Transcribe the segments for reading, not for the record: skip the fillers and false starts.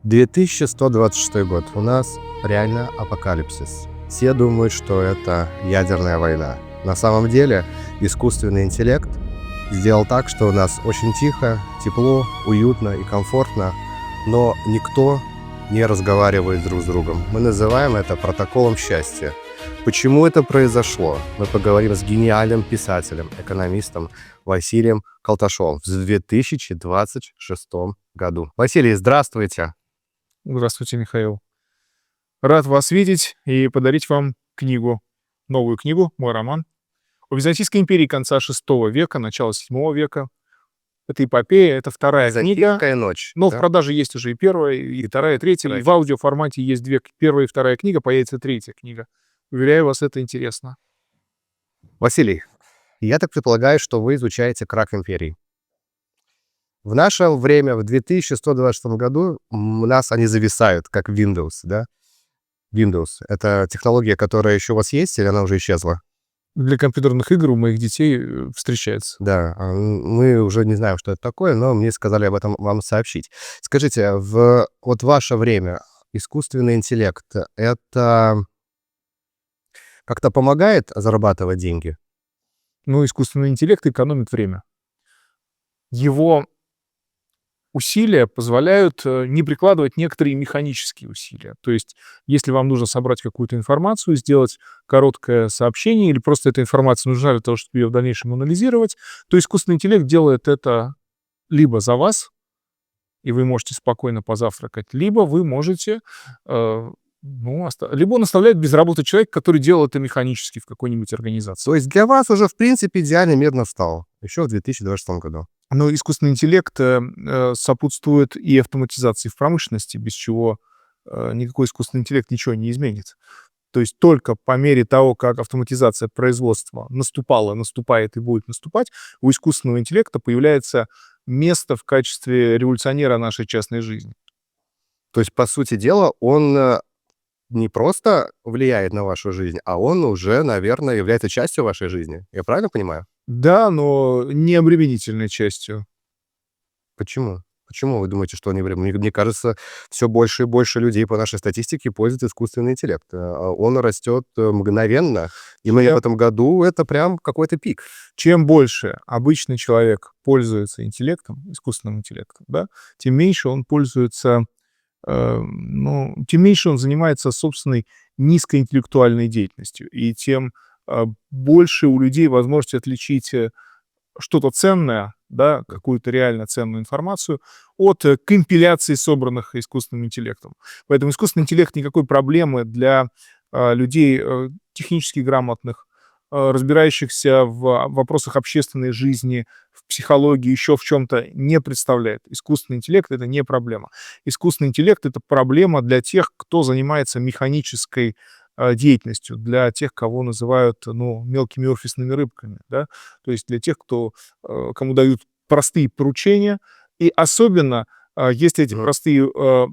2126 год. У нас реально апокалипсис. Все думают, что это ядерная война. На самом деле искусственный интеллект сделал так, что у нас очень тихо, тепло, уютно и комфортно, но никто не разговаривает друг с другом. Мы называем это протоколом счастья. Почему это произошло? Мы поговорим с гениальным писателем, экономистом Василием Колташовым в 2026 году. Василий, здравствуйте! Здравствуйте, Михаил. Рад вас видеть и подарить вам книгу, новую книгу, мой роман о Византийской империи конца VI века, начала VII века. Это эпопея, это вторая книга. «Византийская ночь». Но в да? продаже есть уже и первая, и вторая, и третья. И в аудиоформате есть первая и вторая книга, появится третья книга. Уверяю вас, это интересно. Василий, я так предполагаю, что вы изучаете крах империи. В наше время, в 2126 году, у нас они зависают, как Windows, да? Windows — это технология, которая еще у вас есть, или она уже исчезла? Для компьютерных игр у моих детей встречается. Да, мы уже не знаем, что это такое, но мне сказали об этом вам сообщить. Скажите, в ваше время искусственный интеллект — это как-то помогает зарабатывать деньги? Но искусственный интеллект экономит время. Его усилия позволяют не прикладывать некоторые механические усилия. То есть, если вам нужно собрать какую-то информацию, сделать короткое сообщение, или просто эта информация нужна для того, чтобы ее в дальнейшем анализировать, то искусственный интеллект делает это либо за вас, и вы можете спокойно позавтракать, либо вы можете, либо он оставляет без работы человека, который делал это механически в какой-нибудь организации. То есть для вас уже, в принципе, идеальный мир настал еще в 2026 году. Но искусственный интеллект сопутствует и автоматизации в промышленности, без чего никакой искусственный интеллект ничего не изменит. То есть только по мере того, как автоматизация производства наступает и будет наступать, у искусственного интеллекта появляется место в качестве революционера нашей частной жизни. То есть, по сути дела, он не просто влияет на вашу жизнь, а он уже, наверное, является частью вашей жизни. Я правильно понимаю? Да, но не обременительной частью. Почему? Почему вы думаете, что они врем Мне кажется, все больше и больше людей по нашей статистике пользуют искусственный интеллект. Он растет мгновенно, и в этом году это прям какой-то пик. Чем больше обычный человек пользуется искусственным интеллектом, да, тем меньше он пользуется, тем меньше он занимается собственной низкоинтеллектуальной деятельностью, и тем больше у людей возможность отличить что-то ценное, да, какую-то реально ценную информацию от компиляций, собранных искусственным интеллектом. Поэтому искусственный интеллект никакой проблемы для людей технически грамотных, разбирающихся в вопросах общественной жизни, в психологии, еще в чем-то не представляет. Искусственный интеллект — это не проблема. Искусственный интеллект — это проблема для тех, кто занимается механической деятельностью, для тех, кого называют, мелкими офисными рыбками, да, то есть для тех, кому дают простые поручения, и особенно, если эти простые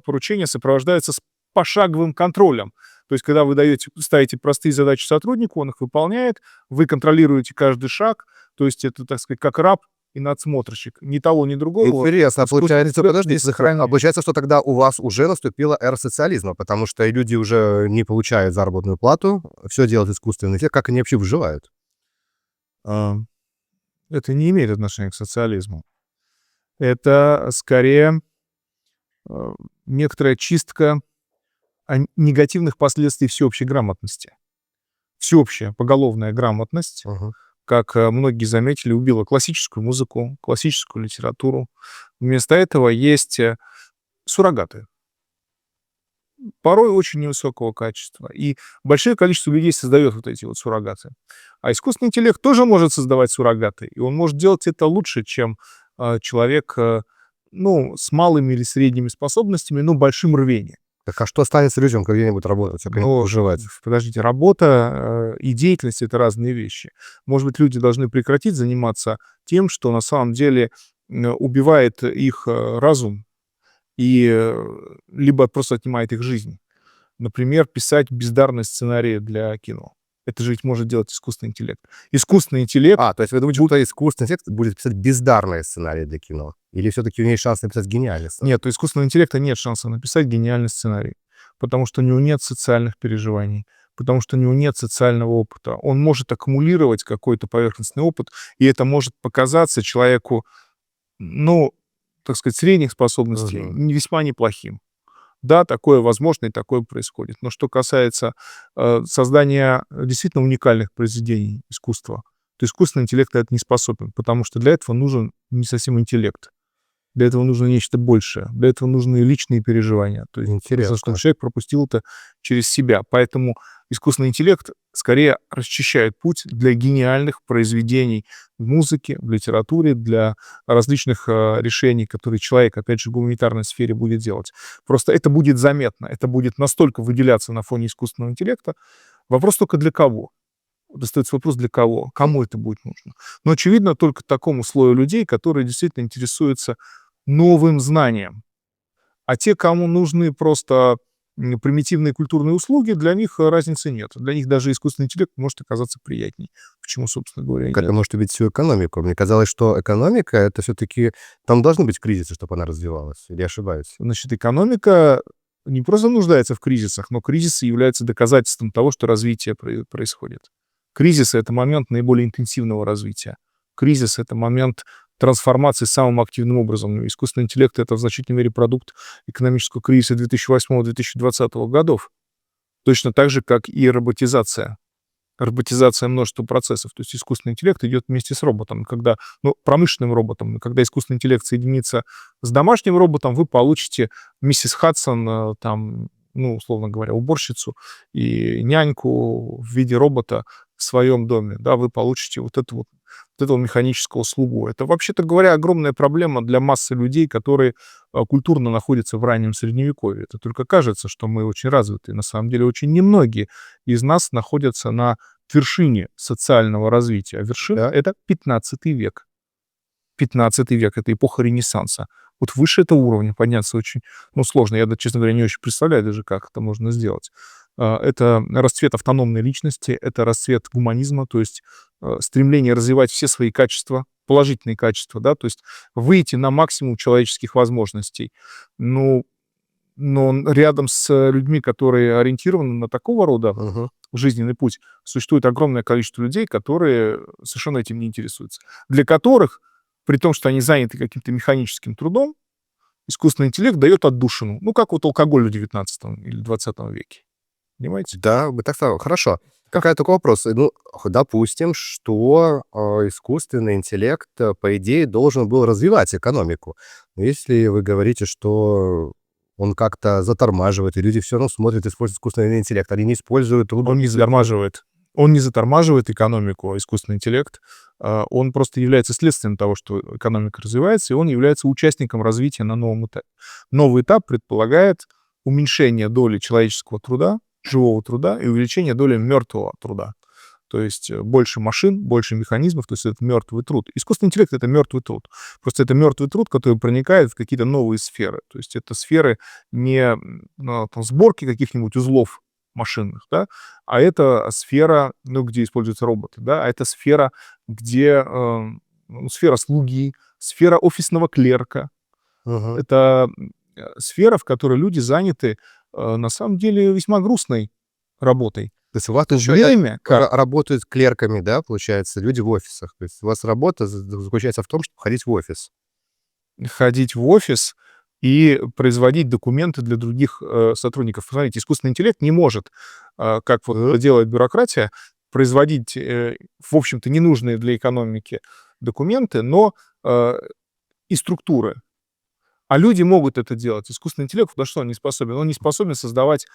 поручения сопровождаются с пошаговым контролем. То есть когда вы ставите простые задачи сотруднику, он их выполняет, вы контролируете каждый шаг, то есть это, так сказать, как раб и надсмотрщик. Ни того, ни другого. Интересно, получается, подождите, получается, что тогда у вас уже наступила эра социализма, потому что люди уже не получают заработную плату, все делают искусственный интеллект. Как они вообще выживают? Это не имеет отношения к социализму. Это скорее некоторая чистка негативных последствий всеобщей грамотности. Всеобщая поголовная грамотность, как многие заметили, убила классическую музыку, классическую литературу. Вместо этого есть суррогаты. Порой очень невысокого качества. И большое количество людей создает вот эти вот суррогаты. А искусственный интеллект тоже может создавать суррогаты. И он может делать это лучше, чем человек с малыми или средними способностями, но большим рвением. Так а что останется людям, когда где-нибудь работать, как они будут выживать? Подождите, работа и деятельность — это разные вещи. Может быть, люди должны прекратить заниматься тем, что на самом деле убивает их разум и либо просто отнимает их жизнь. Например, писать бездарные сценарии для кино. Это же ведь может делать искусственный интеллект. Искусственный интеллект... То есть вы думаете, что искусственный интеллект будет писать бездарные сценарии для кино? Или все-таки у него есть шанс написать гениальный сценарий? Нет, у искусственного интеллекта нет шанса написать гениальный сценарий, потому что у него нет социальных переживаний, потому что у него нет социального опыта. Он может аккумулировать какой-то поверхностный опыт, и это может показаться человеку, ну, так сказать, средних способностей, Мгм. весьма неплохим. Да, такое возможно и такое происходит. Но что касается создания действительно уникальных произведений искусства, то искусственный интеллект на это не способен, потому что для этого нужен не совсем интеллект. Для этого нужно нечто большее. Для этого нужны личные переживания. То есть нужно, чтобы Интересно. человек пропустил это через себя. Поэтому искусственный интеллект скорее расчищает путь для гениальных произведений в музыке, в литературе, для различных решений, которые человек, опять же, в гуманитарной сфере будет делать. Просто это будет заметно, это будет настолько выделяться на фоне искусственного интеллекта. Вопрос только для кого. Вот остается вопрос, для кого, кому это будет нужно. Но, очевидно, только такому слою людей, которые действительно интересуются новым знанием. А те, кому нужны просто примитивные культурные услуги, для них разницы нет. Для них даже искусственный интеллект может оказаться приятней. Почему, собственно говоря, и Как это нет. может убить всю экономику? Мне казалось, что экономика — это все-таки... Там должны быть кризисы, чтобы она развивалась. Или я ошибаюсь? Значит, экономика не просто нуждается в кризисах, но кризисы являются доказательством того, что развитие происходит. Кризисы — это момент наиболее интенсивного развития. Кризис — это момент трансформации самым активным образом. Искусственный интеллект — это в значительной мере продукт экономического кризиса 2008-2020 годов. Точно так же, как и роботизация. Роботизация множества процессов. То есть искусственный интеллект идет вместе с роботом. Когда, промышленным роботом. Когда искусственный интеллект соединится с домашним роботом, вы получите миссис Хадсон, условно говоря, уборщицу и няньку в виде робота в своем доме. Да, вы получите вот этого механического слугу. Это, вообще-то говоря, огромная проблема для массы людей, которые культурно находятся в раннем Средневековье. Это только кажется, что мы очень развиты. На самом деле очень немногие из нас находятся на вершине социального развития. А вершина — Да. это 15 век. 15 век — это эпоха Ренессанса. Вот выше этого уровня подняться очень, сложно. Я, честно говоря, не очень представляю даже, как это можно сделать. Это расцвет автономной личности, это расцвет гуманизма, то есть стремление развивать все свои качества, положительные качества, да, то есть выйти на максимум человеческих возможностей. Но рядом с людьми, которые ориентированы на такого рода Мгм. жизненный путь, существует огромное количество людей, которые совершенно этим не интересуются. Для которых, при том, что они заняты каким-то механическим трудом, искусственный интеллект дает отдушину. Как вот алкоголь в 19 или 20 веке. Понимаете? Да, вы так сказали. Хорошо. Какая только вопрос. Допустим, что искусственный интеллект, по идее, должен был развивать экономику. Но если вы говорите, что он как-то затормаживает, и люди все равно смотрят, используют искусственный интеллект, они не используют Он не затормаживает. Он не затормаживает экономику, искусственный интеллект. Он просто является следствием того, что экономика развивается, и он является участником развития на новом этапе. Новый этап предполагает уменьшение доли человеческого труда, живого труда и увеличение доли мертвого труда. То есть больше машин, больше механизмов, то есть это мертвый труд. Искусственный интеллект — это мертвый труд. Просто это мертвый труд, который проникает в какие-то новые сферы. То есть это сферы не сборки каких-нибудь узлов машинных, да, а это сфера, где используются роботы, да, а это сфера, где сфера слуги, сфера офисного клерка. Мгм. Это сфера, в которой люди заняты на самом деле весьма грустной работой. То есть у вас То еще время, как работают клерками, да, получается, люди в офисах. То есть у вас работа заключается в том, чтобы ходить в офис. ходить в офис и производить документы для других сотрудников. Смотрите, искусственный интеллект не может, как вот это делает бюрократия, производить, в общем-то, ненужные для экономики документы, но и структуры. А люди могут это делать. Искусственный интеллект, на что он не способен? Он не способен создавать,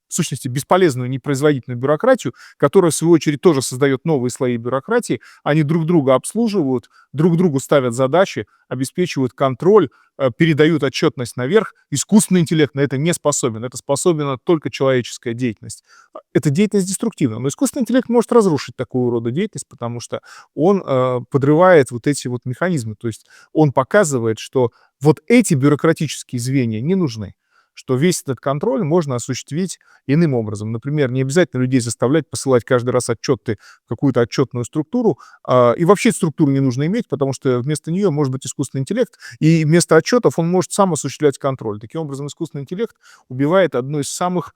в сущности, бесполезную, непроизводительную бюрократию, которая, в свою очередь, тоже создает новые слои бюрократии. Они друг друга обслуживают, друг другу ставят задачи, обеспечивают контроль, передают отчетность наверх. Искусственный интеллект на это не способен. Это способна только человеческая деятельность. Эта деятельность деструктивна. Но искусственный интеллект может разрушить такого рода деятельность, потому что он подрывает вот эти вот механизмы. То есть он показывает, что вот эти бюрократические звенья не нужны, что весь этот контроль можно осуществить иным образом. Например, не обязательно людей заставлять посылать каждый раз отчеты в какую-то отчетную структуру, и вообще структуру не нужно иметь, потому что вместо нее может быть искусственный интеллект, и вместо отчетов он может сам осуществлять контроль. Таким образом, искусственный интеллект убивает одну из самых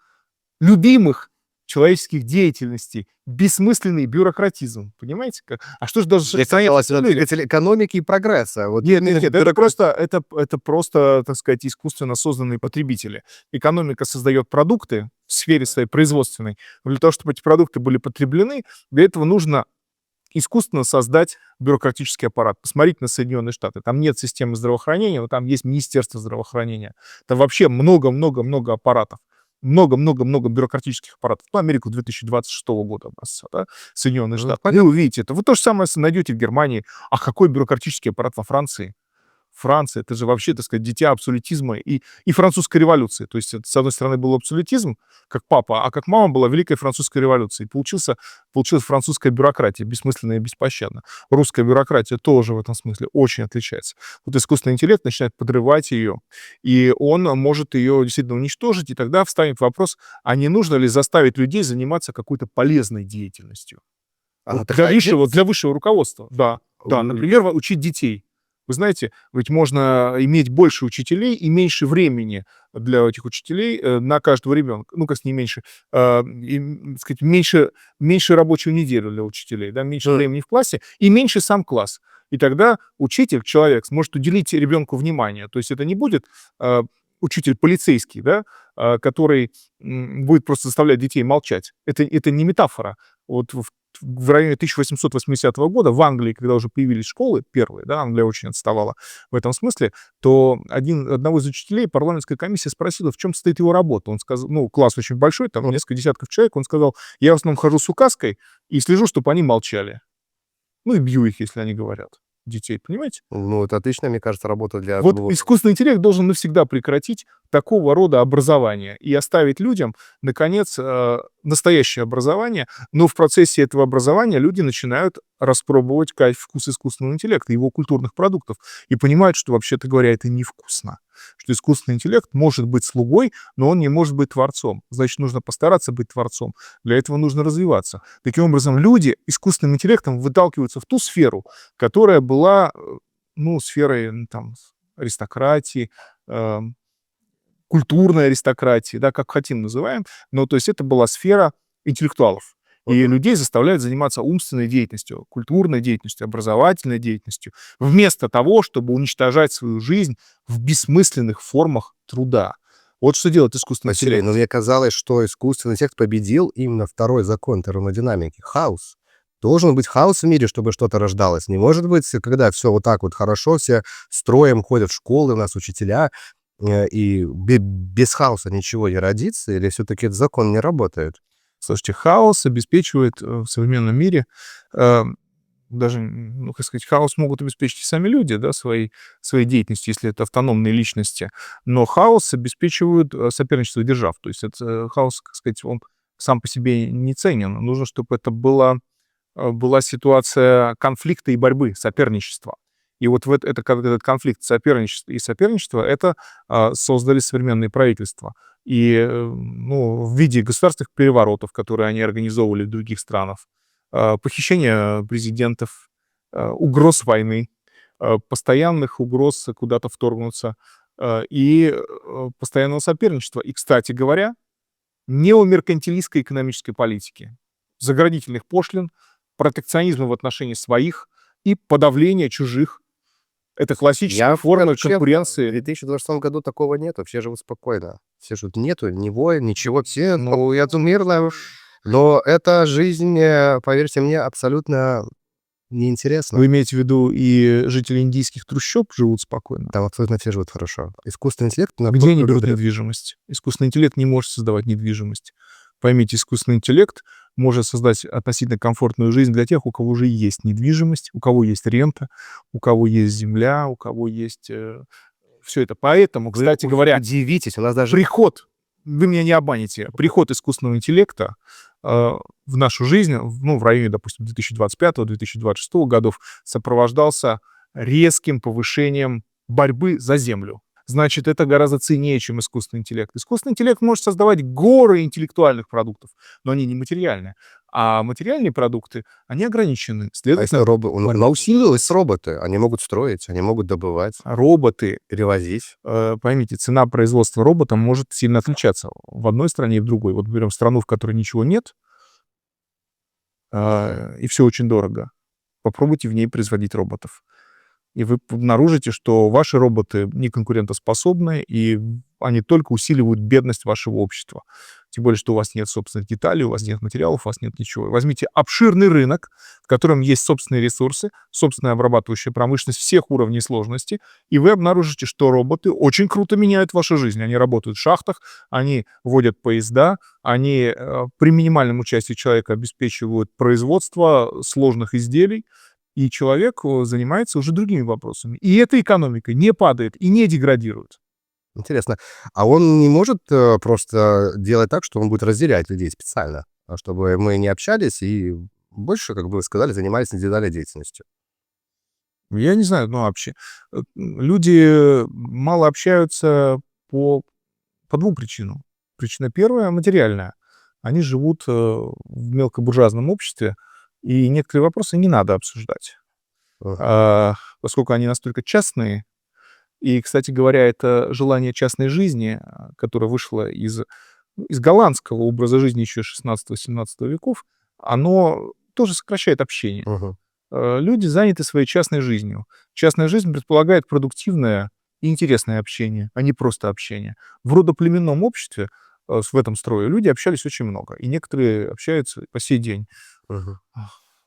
любимых человеческих деятельностей — бессмысленный бюрократизм. Понимаете? А что же даже... Двигатель экономики и прогресса. Вот Нет, это просто, так сказать, искусственно созданные потребители. Экономика создает продукты в сфере своей производственной. Для того, чтобы эти продукты были потреблены, для этого нужно искусственно создать бюрократический аппарат. Посмотрите на Соединенные Штаты. Там нет системы здравоохранения, но там есть Министерство здравоохранения. Там вообще много-много-много аппаратов. Много-много-много бюрократических аппаратов. Ну, Америку 2026 года образца, да? Соединенные Штаты. Вы увидите это. Вы то же самое найдете в Германии. А какой бюрократический аппарат во Франции? Франция — это же вообще, так сказать, дитя абсолютизма и французской революции. То есть, это, с одной стороны, был абсолютизм, как папа, а как мама была Великая французская революция. И получилась французская бюрократия, бессмысленная и беспощадная. Русская бюрократия тоже в этом смысле очень отличается. Вот искусственный интеллект начинает подрывать ее, и он может ее действительно уничтожить, и тогда встанет вопрос, а не нужно ли заставить людей заниматься какой-то полезной деятельностью? Вот для высшего руководства. Да, например, учить детей. Вы знаете, ведь можно иметь больше учителей и меньше времени для этих учителей на каждого ребенка. Ну, как не меньше, сказать, меньше рабочую неделю для учителей, да, меньше времени в классе и меньше сам класс. И тогда учитель, человек, сможет уделить ребенку внимание. То есть это не будет учитель полицейский, да, который будет просто заставлять детей молчать. Это не метафора. Вот в районе 1880 года в Англии, когда уже появились школы первые, да, Англия очень отставала в этом смысле, то одного из учителей парламентская комиссия спросила, в чем состоит его работа. Он сказал, ну, класс очень большой, там несколько десятков человек, он сказал, я в основном хожу с указкой и слежу, чтобы они молчали. Ну и бью их, если они говорят. Детей, понимаете? Ну, это отличная, мне кажется, работа для... Вот искусственный интеллект должен навсегда прекратить такого рода образование и оставить людям, наконец, настоящее образование, но в процессе этого образования люди начинают распробовать вкус искусственного интеллекта, его культурных продуктов, и понимают, что, вообще-то говоря, это невкусно, что искусственный интеллект может быть слугой, но он не может быть творцом. Значит, нужно постараться быть творцом. Для этого нужно развиваться. Таким образом, люди искусственным интеллектом выталкиваются в ту сферу, которая была, ну, сферой там, аристократии, культурной аристократии, да, как хотим называем, но то есть это была сфера интеллектуалов. И людей заставляют заниматься умственной деятельностью, культурной деятельностью, образовательной деятельностью, вместо того, чтобы уничтожать свою жизнь в бессмысленных формах труда. Вот что делает искусственный интеллект. Но мне казалось, что искусственный интеллект победил именно второй закон термодинамики — хаос. Должен быть хаос в мире, чтобы что-то рождалось. Не может быть, когда все вот так вот хорошо, все строем ходят в школы, у нас учителя, и без хаоса ничего не родится, или все-таки этот закон не работает? Слушайте, хаос обеспечивает в современном мире, даже, ну, как сказать, хаос могут обеспечить и сами люди, да, своей деятельностью, если это автономные личности, но хаос обеспечивают соперничество держав. То есть это хаос, как сказать, он сам по себе не ценен. Нужно, чтобы это была ситуация конфликта и борьбы, соперничества. И вот этот конфликт соперничества это создали современные правительства. И ну, в виде государственных переворотов, которые они организовывали в других странах, похищения президентов, угроз войны, постоянных угроз куда-то вторгнуться и постоянного соперничества. И, кстати говоря, неомеркантилистской экономической политики, заградительных пошлин, протекционизма в отношении своих и подавления чужих. Это классическая форма конкуренции. В 2026 году такого нет, все живут спокойно. Все живут, нету ни войн, ничего, все, ну, я думаю, мирно. Но эта жизнь, поверьте мне, абсолютно неинтересна. Вы имеете в виду и жители индийских трущоб живут спокойно? Там абсолютно все живут хорошо. Искусственный интеллект... Где они берут недвижимость? Искусственный интеллект не может создавать недвижимость. Поймите, искусственный интеллект может создать относительно комфортную жизнь для тех, у кого уже есть недвижимость, у кого есть рента, у кого есть земля, у кого есть все это. Поэтому, кстати говоря, удивитесь, у нас даже... Вы меня не обманете, приход искусственного интеллекта в нашу жизнь, ну, в районе, допустим, 2025-2026 годов сопровождался резким повышением борьбы за землю. значит, это гораздо ценнее, чем искусственный интеллект. Искусственный интеллект может создавать горы интеллектуальных продуктов, но они не материальные. А материальные продукты, они ограничены. А если Следовательно, она усилилась роботы, они могут строить, они могут добывать, роботы, перевозить. поймите, цена производства робота может сильно отличаться в одной стране и в другой. Вот берем страну, в которой ничего нет, и все очень дорого. Попробуйте в ней производить роботов. И вы обнаружите, что ваши роботы не конкурентоспособны, и они только усиливают бедность вашего общества. Тем более, что у вас нет собственных деталей, у вас нет материалов, у вас нет ничего. Возьмите обширный рынок, в котором есть собственные ресурсы, собственная обрабатывающая промышленность всех уровней сложности, и вы обнаружите, что роботы очень круто меняют вашу жизнь. Они работают в шахтах, они водят поезда, они при минимальном участии человека обеспечивают производство сложных изделий, и человек занимается уже другими вопросами. И эта экономика не падает и не деградирует. Интересно. А он не может просто делать так, что он будет разделять людей специально, чтобы мы не общались и больше, как бы вы сказали, занимались индивидуальной деятельностью? Я не знаю, ну, вообще, люди мало общаются по двум причинам. Причина первая — материальная. Они живут в мелкобуржуазном обществе, и некоторые вопросы не надо обсуждать, Ага. поскольку они настолько частные. И, кстати говоря, это желание частной жизни, которое вышло из голландского образа жизни еще 16-17 веков, оно тоже сокращает общение. Мгм. Люди заняты своей частной жизнью. Частная жизнь предполагает продуктивное и интересное общение, а не просто общение. В родоплеменном обществе, в этом строе, люди общались очень много, и некоторые общаются по сей день. Мгм.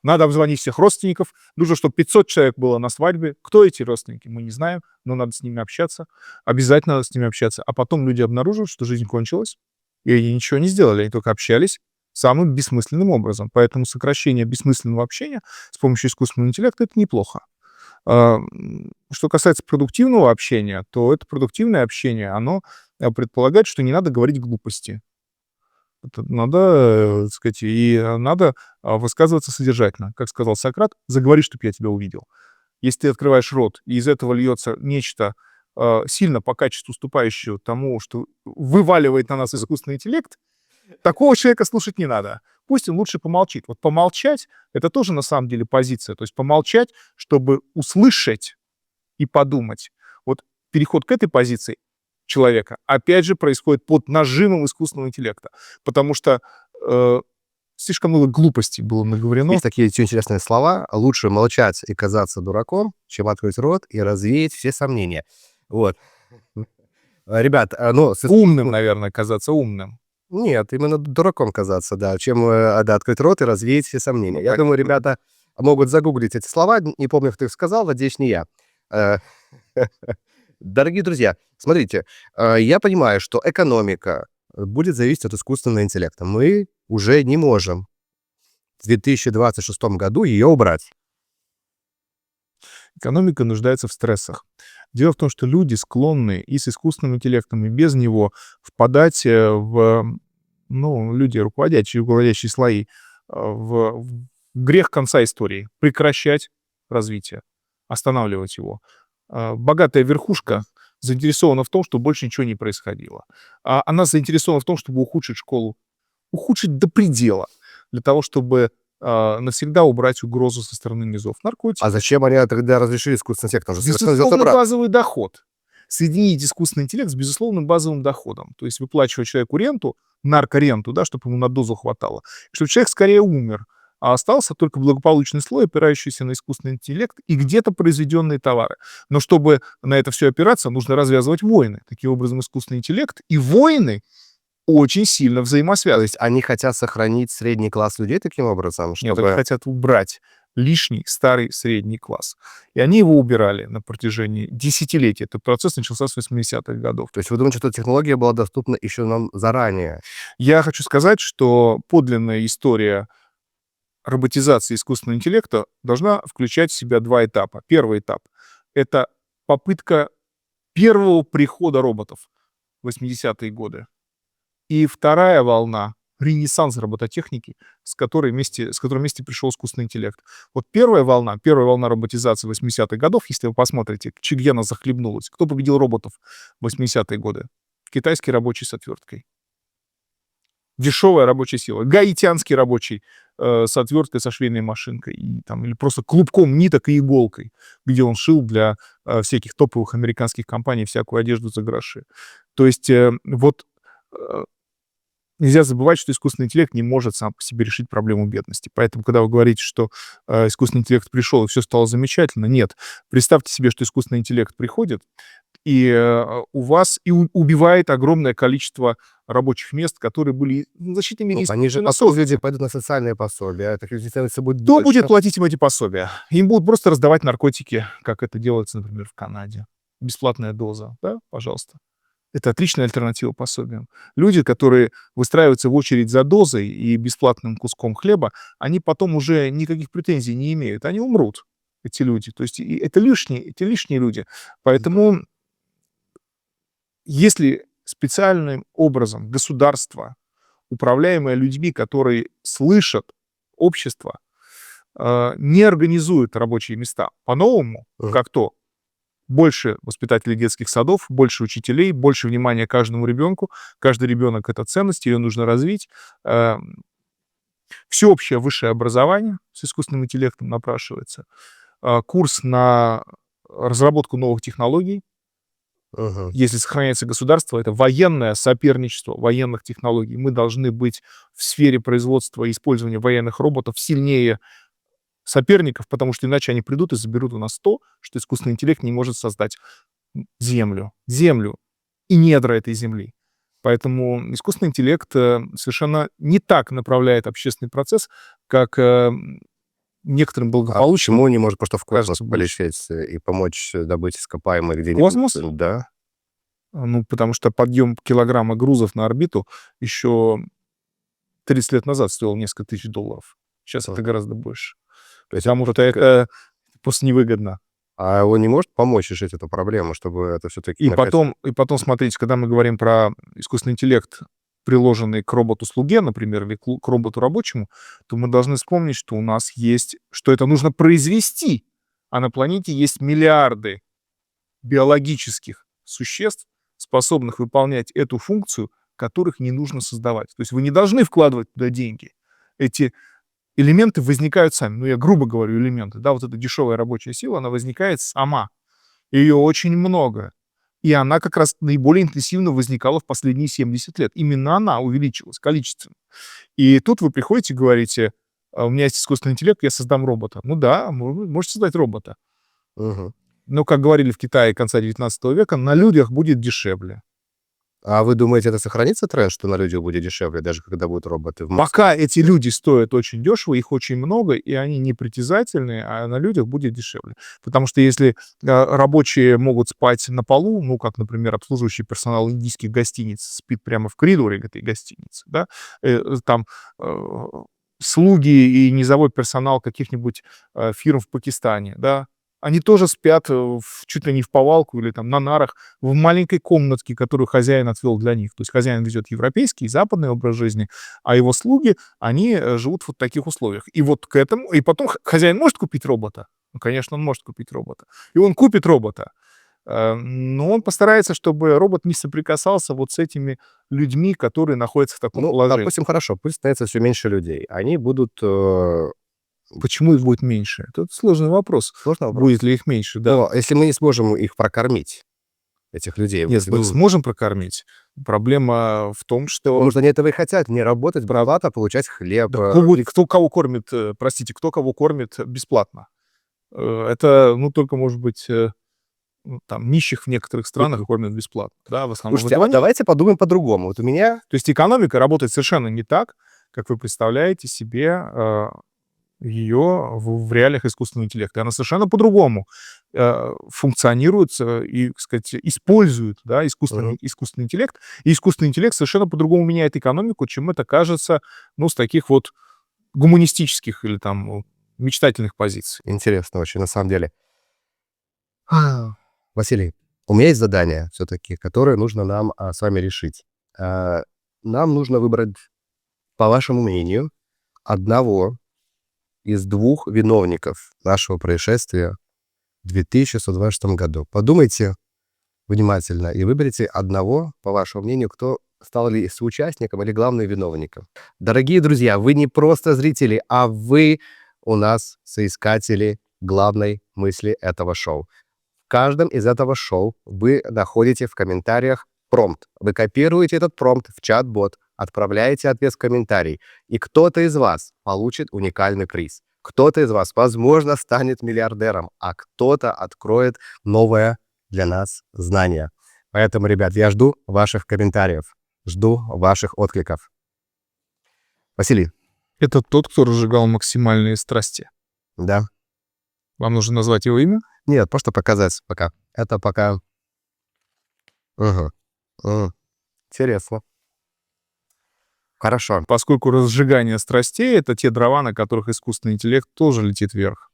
Надо обзвонить всех родственников. Нужно, чтобы 500 человек было на свадьбе. Кто эти родственники, мы не знаем, но надо с ними общаться. Обязательно надо с ними общаться. А потом люди обнаруживают, что жизнь кончилась, и они ничего не сделали, они только общались самым бессмысленным образом. Поэтому сокращение бессмысленного общения с помощью искусственного интеллекта — это неплохо. Что касается продуктивного общения, то это продуктивное общение, оно предполагает, что не надо говорить глупости. Это надо, так сказать, надо высказываться содержательно. Как сказал Сократ: "Заговори, чтоб я тебя увидел". Если ты открываешь рот, и из этого льется нечто сильно по качеству уступающее тому, что вываливает на нас искусственный интеллект, такого человека слушать не надо. Пусть он лучше помолчит. Вот помолчать — это тоже на самом деле позиция. То есть помолчать, чтобы услышать и подумать. Вот переход к этой позиции человека, опять же, происходит под нажимом искусственного интеллекта, потому что слишком много глупостей было наговорено. Есть такие интересные слова: лучше молчать и казаться дураком, чем открыть рот и развеять все сомнения. Вот. Ребят, ну, Умным, наверное, казаться умным. Нет, именно дураком казаться, да, чем, да, открыть рот и развеять все сомнения. Я Так. думаю, ребята могут загуглить эти слова. Не помню, кто их сказал, надеюсь, не я. Э, Дорогие друзья, смотрите, я понимаю, что экономика будет зависеть от искусственного интеллекта. Мы уже не можем в 2026 году ее убрать. Экономика нуждается в стрессах. Дело в том, что люди склонны и с искусственным интеллектом, и без него впадать люди, руководящие слои, в грех конца истории, прекращать развитие, останавливать его. Богатая верхушка заинтересована в том, чтобы больше ничего не происходило. Она заинтересована в том, чтобы ухудшить школу, ухудшить до предела, для того, чтобы навсегда убрать угрозу со стороны низов. Наркотики. А зачем они тогда разрешили искусственный интеллект? Он же совершенно Безусловно, обратно. базовый доход. Соединить искусственный интеллект с безусловным базовым доходом. То есть выплачивать человеку ренту, наркоренту, да, чтобы ему на дозу хватало, чтобы человек скорее умер, а остался только благополучный слой, опирающийся на искусственный интеллект и где-то произведенные товары. Но чтобы на это все опираться, нужно развязывать войны. Таким образом, искусственный интеллект и войны очень сильно То взаимосвязаны. есть они хотят сохранить средний класс людей таким образом, Нет, чтобы... они хотят убрать лишний старый средний класс. И они его убирали на протяжении десятилетий. Этот процесс начался с 80-х годов. То есть вы думаете, что технология была доступна еще нам заранее? Я хочу сказать, что подлинная история роботизации искусственного интеллекта должна включать в себя два этапа. Первый этап — это попытка первого прихода роботов в 80-е годы. И вторая волна ренессанс робототехники, с которым вместе пришел искусственный интеллект. Вот первая волна роботизации 80-х годов, если вы посмотрите, чья она захлебнулась. Кто победил роботов в 80-е годы? Китайский рабочий с отверткой. Дешевая рабочая сила. Гаитянский рабочий с отверткой, со швейной машинкой. Или просто клубком ниток и иголкой, где он шил для всяких топовых американских компаний всякую одежду за гроши. То есть нельзя забывать, что искусственный интеллект не может сам по себе решить проблему бедности. Поэтому, когда вы говорите, что искусственный интеллект пришел и все стало замечательно, нет. Представьте себе, что искусственный интеллект приходит и у вас убивает огромное количество рабочих мест, которые были защитными Они же, искусственно люди пойдут на социальные пособия, так их становится будет Кто больше. будет платить им эти пособия? Им будут просто раздавать наркотики, как это делается, например, в Канаде. Бесплатная доза, да, пожалуйста. Это отличная альтернатива пособиям. Люди, которые выстраиваются в очередь за дозой и бесплатным куском хлеба, они потом уже никаких претензий не имеют. Они умрут, эти люди. То есть эти лишние люди. Поэтому если специальным образом государство, управляемое людьми, которые слышат общество, не организует рабочие места по-новому, как то больше воспитателей детских садов, больше учителей, больше внимания каждому ребенку. Каждый ребенок — это ценность, ее нужно развить. Всеобщее высшее образование с искусственным интеллектом напрашивается. Курс на разработку новых технологий. Если сохраняется государство, это военное соперничество военных технологий. Мы должны быть в сфере производства и использования военных роботов сильнее соперников, потому что иначе они придут и заберут у нас то, что искусственный интеллект не может создать. Землю и недра этой земли. Поэтому искусственный интеллект совершенно не так направляет общественный процесс, как некоторым А благополучным. почему не может просто в космос кажется больше. полететь и помочь добыть ископаемые где-нибудь? Космос? Да. Потому что подъем килограмма грузов на орбиту еще 30 лет назад стоил несколько тысяч долларов. Сейчас это гораздо больше. То есть, Потому что это просто невыгодно. а он не может помочь решить эту проблему, чтобы это все-таки... И потом, смотрите, когда мы говорим про искусственный интеллект, приложенный к роботу-слуге, например, или к роботу рабочему, то мы должны вспомнить, что у нас есть, что это нужно произвести, а на планете есть миллиарды биологических существ, способных выполнять эту функцию, которых не нужно создавать. То есть вы не должны вкладывать туда деньги. Эти элементы возникают сами. Я грубо говорю элементы. Да, вот эта дешевая рабочая сила, она возникает сама. Ее очень много. И она как раз наиболее интенсивно возникала в последние 70 лет. Именно она увеличилась количественно. И тут вы приходите и говорите: у меня есть искусственный интеллект, я создам робота. Ну да, вы можете создать робота. Но, как говорили в Китае конца 19 века, на людях будет дешевле. А вы думаете, это сохранится тренд, что на людях будет дешевле, даже когда будут роботы в массах? Пока эти люди стоят очень дешево, их очень много, и они непритязательные, а на людях будет дешевле. Потому что если рабочие могут спать на полу, как, например, обслуживающий персонал индийских гостиниц спит прямо в коридоре этой гостиницы, да, там слуги и низовой персонал каких-нибудь фирм в Пакистане, да, они тоже спят чуть ли не в повалку или там на нарах в маленькой комнатке, которую хозяин отвел для них. То есть хозяин ведет европейский, западный образ жизни, а его слуги, они живут в вот таких условиях. И вот к этому... И потом хозяин может купить робота? Ну, конечно, он может купить робота. И он купит робота. Но он постарается, чтобы робот не соприкасался вот с этими людьми, которые находятся в таком положении. Допустим, хорошо, пусть становится все меньше людей. Они будут... Почему их будет меньше? Это сложный вопрос. Сложно вопрос? Будет ли их меньше, да. Но если мы не сможем их прокормить, этих людей... Нет, мы сможем прокормить. Проблема в том, что... Может, они этого и хотят, не работать, бравато, получать хлеб. Да, кто кого кормит, простите, кто кого кормит бесплатно? Это, только, может быть, там нищих в некоторых странах кормят бесплатно. Да, в основном. Слушайте, давайте подумаем по-другому. Вот у меня... То есть экономика работает совершенно не так, как вы представляете себе ее в реалиях искусственного интеллекта. Она совершенно по-другому функционирует и, так сказать, использует, да, искусственный интеллект. И искусственный интеллект совершенно по-другому меняет экономику, чем это кажется, с таких вот гуманистических или там мечтательных позиций. Интересно очень, на самом деле. Василий, у меня есть задание все-таки, которое нужно нам с вами решить. Нам нужно выбрать по вашему мнению, одного из двух виновников нашего происшествия в 2126 году. Подумайте внимательно и выберите одного, по вашему мнению, кто стал ли соучастником или главным виновником. Дорогие друзья, вы не просто зрители, а вы у нас соискатели главной мысли этого шоу. В каждом из этого шоу вы находите в комментариях промпт. Вы копируете этот промпт в чат-бот, отправляете ответ в комментарий, и кто-то из вас получит уникальный приз. Кто-то из вас, возможно, станет миллиардером, а кто-то откроет новое для нас знание. Поэтому, ребят, я жду ваших комментариев, жду ваших откликов. Василий. Это тот, кто разжигал максимальные страсти. Да. Вам нужно назвать его имя? Нет, просто показать пока. Это пока... Интересно. Хорошо. Поскольку разжигание страстей — это те дрова, на которых искусственный интеллект тоже летит вверх.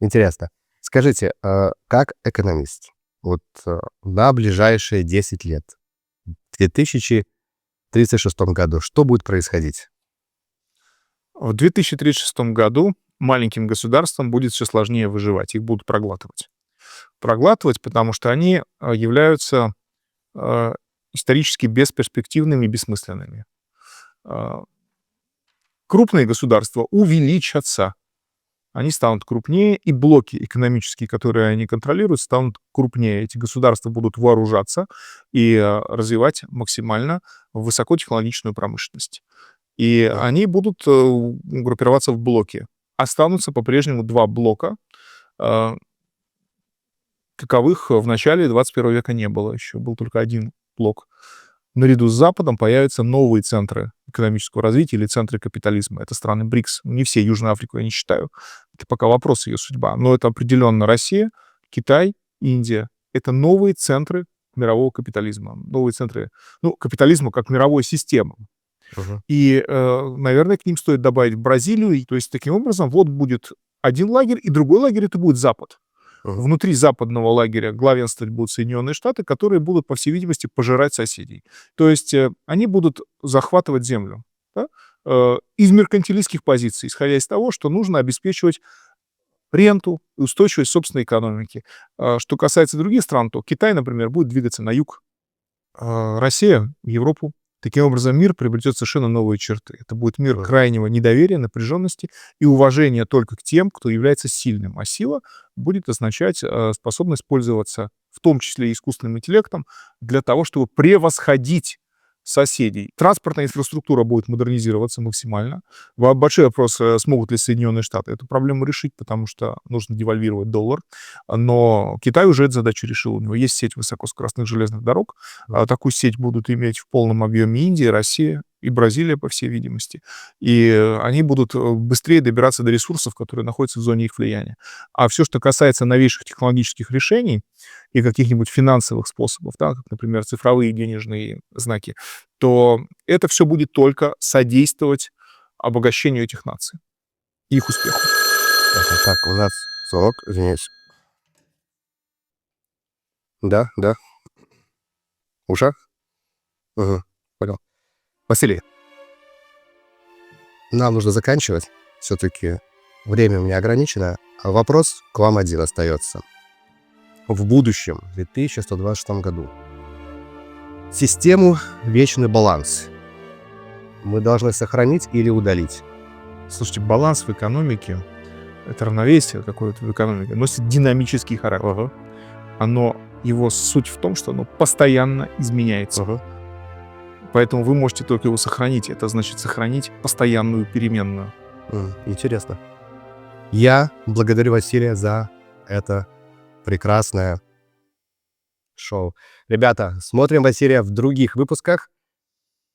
Интересно. Скажите, как экономист, вот на ближайшие 10 лет, в 2036 году, что будет происходить? В 2036 году маленьким государствам будет все сложнее выживать, их будут проглатывать. Проглатывать, потому что они являются исторически бесперспективными и бессмысленными. Крупные государства увеличатся, они станут крупнее, и блоки экономические, которые они контролируют, станут крупнее. Эти государства будут вооружаться и развивать максимально высокотехнологичную промышленность. И они будут группироваться в блоки. Останутся по-прежнему два блока, каковых в начале 21 века не было еще. Был только один блок. Наряду с Западом появятся новые центры экономического развития или центры капитализма. Это страны БРИКС. Не все, Южную Африку я не считаю. Это пока вопрос ее судьба. Но это определенно Россия, Китай, Индия. Это новые центры мирового капитализма. Новые центры, капитализма как мировой системы. И, наверное, к ним стоит добавить Бразилию. И, то есть, таким образом, вот будет один лагерь, и другой лагерь — это будет Запад. Внутри западного лагеря главенствовать будут Соединенные Штаты, которые будут, по всей видимости, пожирать соседей. То есть они будут захватывать землю, да? Из меркантилистских позиций, исходя из того, что нужно обеспечивать ренту и устойчивость собственной экономики. Что касается других стран, то Китай, например, будет двигаться на юг, Россия — в Европу. Таким образом, мир приобретет совершенно новые черты. Это будет мир крайнего недоверия, напряженности и уважения только к тем, кто является сильным. А сила будет означать способность пользоваться, в том числе и искусственным интеллектом, для того, чтобы превосходить соседей. Транспортная инфраструктура будет модернизироваться максимально. Большой вопрос, смогут ли Соединенные Штаты эту проблему решить, потому что нужно девальвировать доллар. Но Китай уже эту задачу решил. У него есть сеть высокоскоростных железных дорог. Такую сеть будут иметь в полном объеме Индия, Россия и Бразилия, по всей видимости. И они будут быстрее добираться до ресурсов, которые находятся в зоне их влияния. А все, что касается новейших технологических решений и каких-нибудь финансовых способов, да, как, например, цифровые денежные знаки, то это все будет только содействовать обогащению этих наций и их успеху. Так, у нас звонок, извиняюсь. Да. В ушах? Понял. Василий, нам нужно заканчивать. Все-таки время у меня ограничено. А вопрос к вам один остается. В будущем, в 2126 году, систему «Вечный баланс» мы должны сохранить или удалить? Слушайте, баланс в экономике, это равновесие какое-то в экономике, носит динамический характер. Его суть в том, что оно постоянно изменяется. Поэтому вы можете только его сохранить. Это значит сохранить постоянную переменную. Интересно. Я благодарю Василия за это прекрасное шоу. Ребята, смотрим Василия в других выпусках.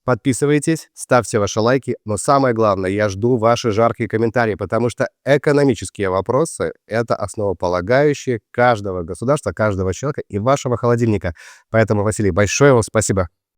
Подписывайтесь, ставьте ваши лайки. Но самое главное, я жду ваши жаркие комментарии, потому что экономические вопросы — это основополагающие каждого государства, каждого человека и вашего холодильника. Поэтому, Василий, большое вам спасибо.